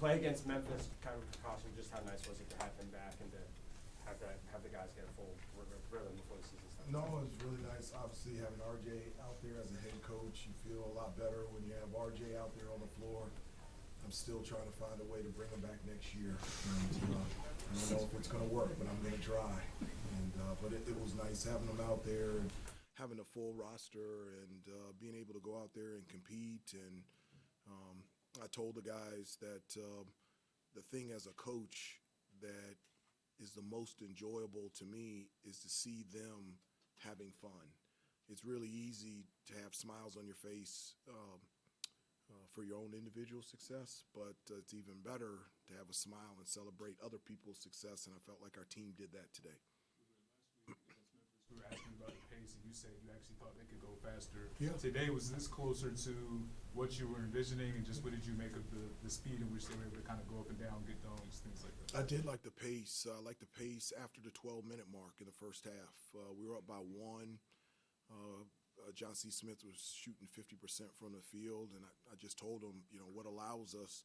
play against Memphis kind of cost you? Just how nice was it to have him back and to have the guys get a full rhythm before the season starts? No, it was really nice. Obviously, having RJ out there as a head coach, you feel a lot better when you have RJ out there on the floor. I'm still trying to find a way to bring him back next year. And, I don't know if it's going to work, but I'm going to try. And but it was nice having him out there and having a full roster and being able to go out there and compete. And I told the guys that the thing as a coach that is the most enjoyable to me is to see them having fun. It's really easy to have smiles on your face for your own individual success, but it's even better to have a smile and celebrate other people's success, and I felt like our team did that today. Last week against Memphis, we were asking about the pace, and you said you actually thought they could go faster. Yeah. Today, was this closer to what you were envisioning, and just what did you make of the speed in which they were able to kind of go up and down, get dunks, things like that? I did like the pace. I liked the pace after the 12-minute mark in the first half. We were up by one. John C. Smith was shooting 50% from the field, and I just told him, you know, what allows us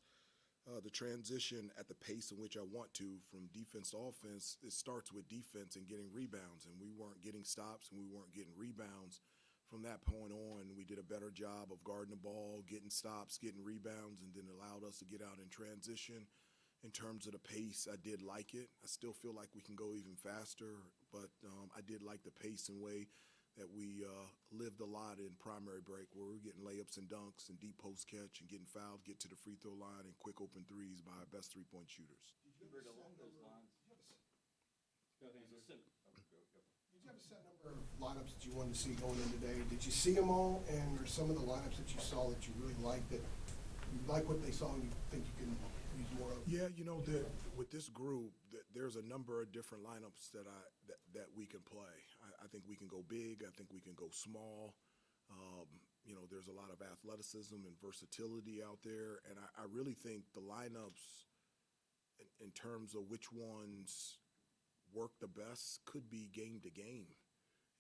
the transition at the pace in which I want to from defense to offense, it starts with defense and getting rebounds, and we weren't getting stops and we weren't getting rebounds. From that point on, we did a better job of guarding the ball, getting stops, getting rebounds, and then it allowed us to get out in transition. In terms of the pace, I did like it. I still feel like we can go even faster, but I did like the pace and way that we lived a lot in primary break, where we were getting layups and dunks and deep post catch and getting fouled, get to the free throw line, and quick open threes by our best three-point shooters. Hubert, along those lines. Go ahead. Did you have a set number of lineups that you wanted to see going in today? Did you see them all, and are some of the lineups that you saw that you really liked, that you like what they saw and you think you can use more of? Yeah, you know, with this group, there's a number of different lineups that we can play. I think we can go big. I think we can go small. You know, there's a lot of athleticism and versatility out there, and I really think the lineups, in terms of which ones work the best, could be game to game.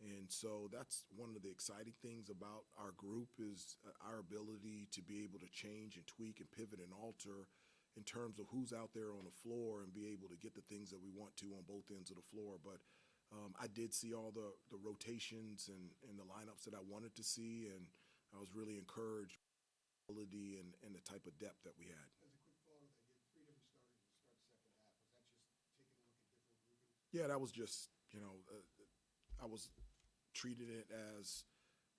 And so that's one of the exciting things about our group is our ability to be able to change and tweak and pivot and alter in terms of who's out there on the floor and be able to get the things that we want to on both ends of the floor. But I did see all the rotations and the lineups that I wanted to see, and I was really encouraged by the ability and the type of depth that we had. As a quick follow-up, you had three different starters to start the second half. Was that just taking a look at different groupings? Yeah, that was just, you know, I was treating it as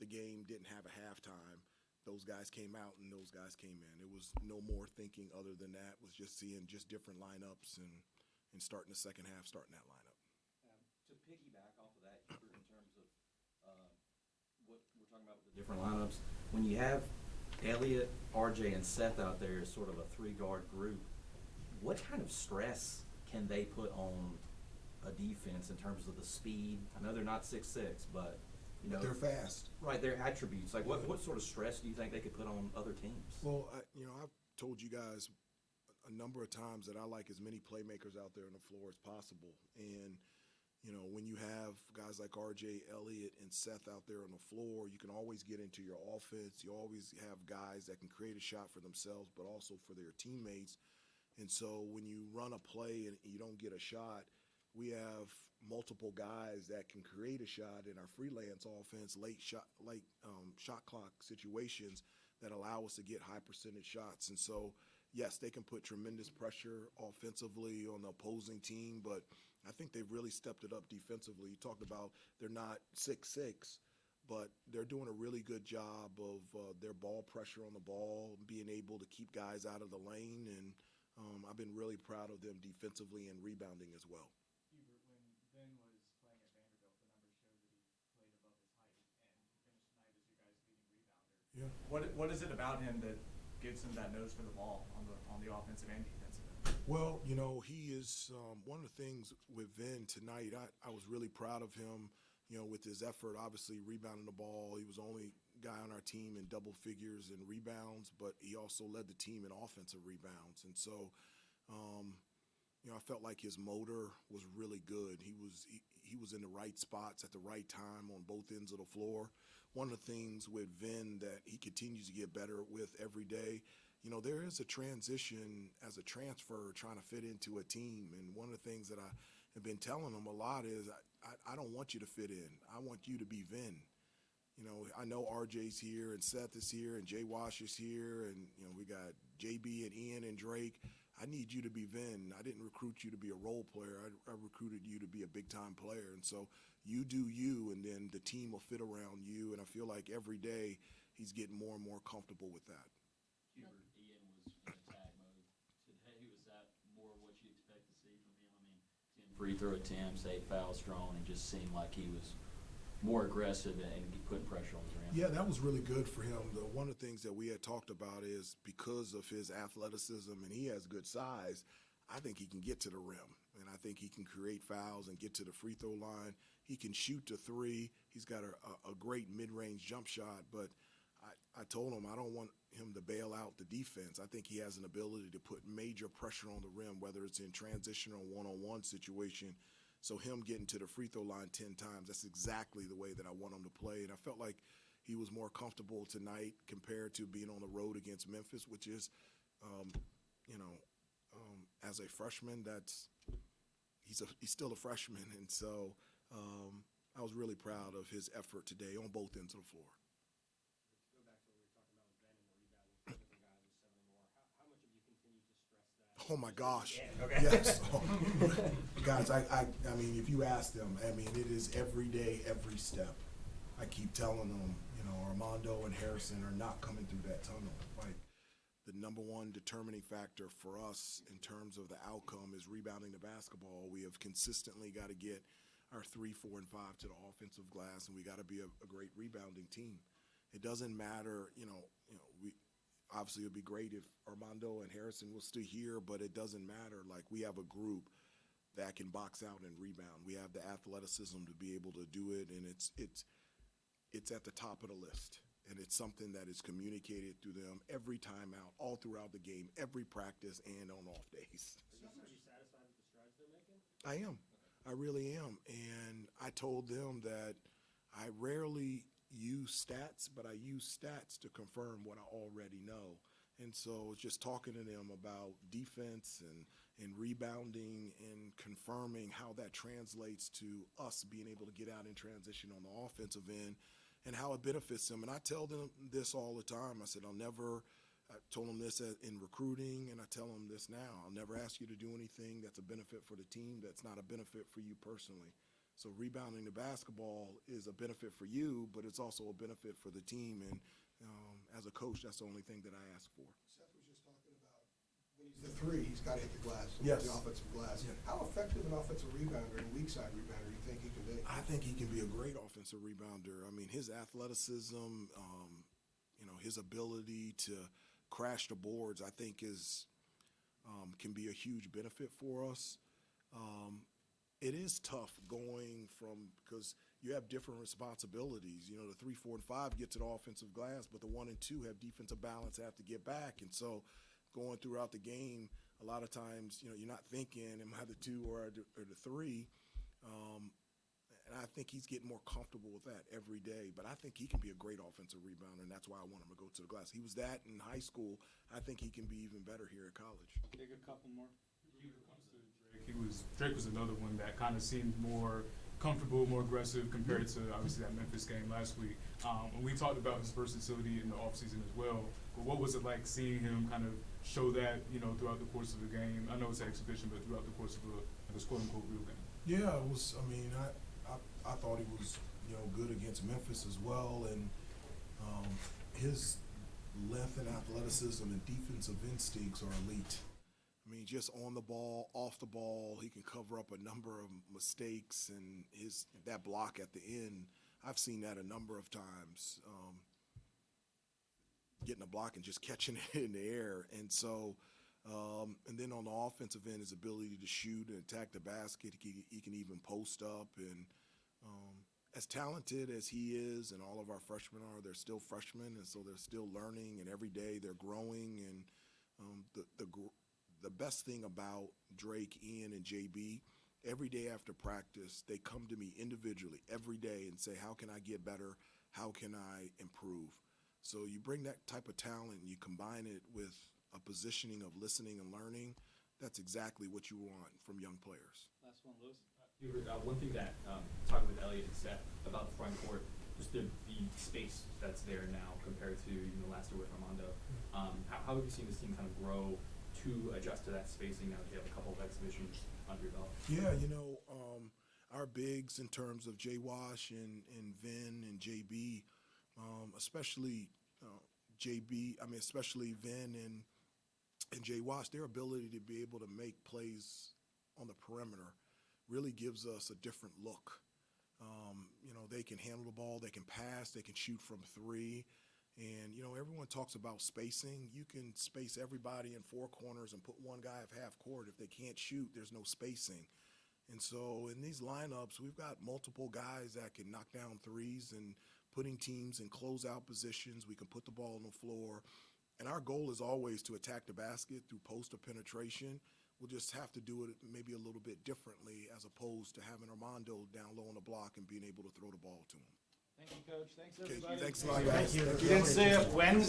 the game didn't have a halftime. Those guys came out and those guys came in. It was no more thinking other than that. It was just seeing just different lineups and starting the second half, starting that lineup. To piggyback off of that, Hubert, in terms of what we're talking about with the different lineups, when you have Elliott, RJ, and Seth out there as sort of a three-guard group, what kind of stress can they put on a defense in terms of the speed? I know they're not 6'6", but you know They're fast. Right, their attributes. Like what sort of stress do you think they could put on other teams? Well, you know, I've told you guys a number of times that I like as many playmakers out there on the floor as possible. And, you know, when you have guys like RJ, Elliott, and Seth out there on the floor, you can always get into your offense. You always have guys that can create a shot for themselves, but also for their teammates. And so when you run a play and you don't get a shot, we have multiple guys that can create a shot in our freelance offense, late shot clock situations that allow us to get high percentage shots. And so, yes, they can put tremendous pressure offensively on the opposing team, but I think they've really stepped it up defensively. You talked about they're not 6'6", but they're doing a really good job of their ball pressure on the ball, being able to keep guys out of the lane, and I've been really proud of them defensively and rebounding as well. Hubert, when Vin was playing at Vanderbilt, the numbers showed that he played above his height, and he finished tonight as your guys' leading rebounder. Yeah. What is it about him that gives him that nose for the ball on the offensive and defensive end? Well, you know, he is one of the things with Vin tonight. I was really proud of him, you know, with his effort, obviously rebounding the ball. He was the only guy on our team in double figures in rebounds, but he also led the team in offensive rebounds. And so, you know, I felt like his motor was really good. He was in the right spots at the right time on both ends of the floor. one of the things with Vin that he continues to get better with every day, you know, there is a transition as a transfer trying to fit into a team. And one of the things that I have been telling him a lot is I don't want you to fit in. I want you to be Vin. You know, I know RJ's here and Seth is here and Jay Wash is here and, you know, we got JB and Ian and Drake. I need you to be Vin. I didn't recruit you to be a role player. I recruited you to be a big-time player. And so you do you, and then the team will fit around you. And I feel like every day he's getting more and more comfortable with that. Hubert, Ian was in attack mode today. Was that more what you expect to see from him? I mean, 10 free throw attempts, 8 fouls drawn, and just seemed like he was more aggressive and putting pressure on the rim. Yeah, that was really good for him. One of the things that we had talked about is because of his athleticism and he has good size, I think he can get to the rim. And I think he can create fouls and get to the free throw line. He can shoot the three. He's got a great mid-range jump shot. But I told him I don't want him to bail out the defense. I think he has an ability to put major pressure on the rim, whether it's in transition or one-on-one situation. So him getting to the free throw line 10 times, that's exactly the way that I want him to play. And I felt like he was more comfortable tonight compared to being on the road against Memphis, which is, as a freshman, he's still a freshman. And so I was really proud of his effort today on both ends of the floor. To go back to what we were talking about with Ben and the rebounding, different guys with 7 more, how much have you continued to stress that? Oh my gosh. Yeah, okay. Yes. Guys, I mean, if you ask them, I mean, it is every day, every step. I keep telling them, you know, Armando and Harrison are not coming through that tunnel. Like, the number one determining factor for us in terms of the outcome is rebounding the basketball. We have consistently got to get our 3, 4, and 5 to the offensive glass, and we got to be a great rebounding team. It doesn't matter, we obviously it would be great if Armando and Harrison will still here, but it doesn't matter. Like, we have a group that can box out and rebound. We have the athleticism to be able to do it, and it's at the top of the list. And it's something that is communicated through them every time out, all throughout the game, every practice, and on off days. Are you satisfied with the strides they're making? I am. I really am. And I told them that I rarely use stats, but I use stats to confirm what I already know. And so just talking to them about defense and rebounding and confirming how that translates to us being able to get out in transition on the offensive end and how it benefits them. And I tell them this all the time. I said, I told them this in recruiting, and I tell them this now. I'll never ask you to do anything that's a benefit for the team that's not a benefit for you personally. So rebounding the basketball is a benefit for you, but it's also a benefit for the team. And as a coach, that's the only thing that I ask for. Seth was just talking about when he's the three, he's got to hit the glass, Yes. the offensive glass. Yeah. How effective an offensive rebounder and weak side rebounder do you think he can be? I think he can be a great offensive rebounder. I mean, his athleticism, his ability to crash the boards, I think can be a huge benefit for us. It is tough going because you have different responsibilities. You know, the 3, 4, and 5 get to the offensive glass, but the 1 and 2 have defensive balance, have to get back. And so going throughout the game, a lot of times, you're not thinking, am I the 2 or the 3? And I think he's getting more comfortable with that every day. But I think he can be a great offensive rebounder, and that's why I want him to go to the glass. He was that in high school. I think he can be even better here at college. Take a couple more. When it comes to Drake was another one that kind of seemed more comfortable, more aggressive compared to obviously that Memphis game last week. We talked about his versatility in the offseason as well, but what was it like seeing him kind of show that, throughout the course of the game? I know it's an exhibition, but throughout the course of a quote-unquote real game. Yeah, it was. I mean, I thought he was, good against Memphis as well, and his length and athleticism and defensive instincts are elite. I mean, just on the ball, off the ball, he can cover up a number of mistakes, and that block at the end, I've seen that a number of times. Getting a block and just catching it in the air, and so. And then on the offensive end, his ability to shoot and attack the basket, he can even post up. And as talented as he is, and all of our freshmen are, they're still freshmen, and so they're still learning. And every day they're growing. And the best thing about Drake, Ian, and JB, every day after practice, they come to me individually every day and say, "How can I get better? how can I improve? So you bring that type of talent and you combine it with a positioning of listening and learning, that's exactly what you want from young players. Last one, Lewis. Hubert, one thing that, talking with Elliot and Seth about the front court, just the space that's there now compared to even the last year with Armando. How have you seen this team kind of grow to adjust to that spacing now that you have a couple of exhibitions under your belt? Yeah, you know, our bigs in terms of Jay Wash and Vin and JB, especially especially Vin and Jay Wash, their ability to be able to make plays on the perimeter really gives us a different look. You know, they can handle the ball, they can pass, they can shoot from three. And, you know, everyone talks about spacing. You can space everybody in four corners and put one guy at half court. If they can't shoot, there's no spacing. And so in these lineups, we've got multiple guys that can knock down threes and putting teams in closeout positions. We can put the ball on the floor. And our goal is always to attack the basket through post or penetration. We'll just have to do it maybe a little bit differently as opposed to having Armando down low on the block and being able to throw the ball to him. Thank you, Coach. Thanks, Okay, everybody. thanks a lot, guys. Thank you. You didn't say it Wednesday.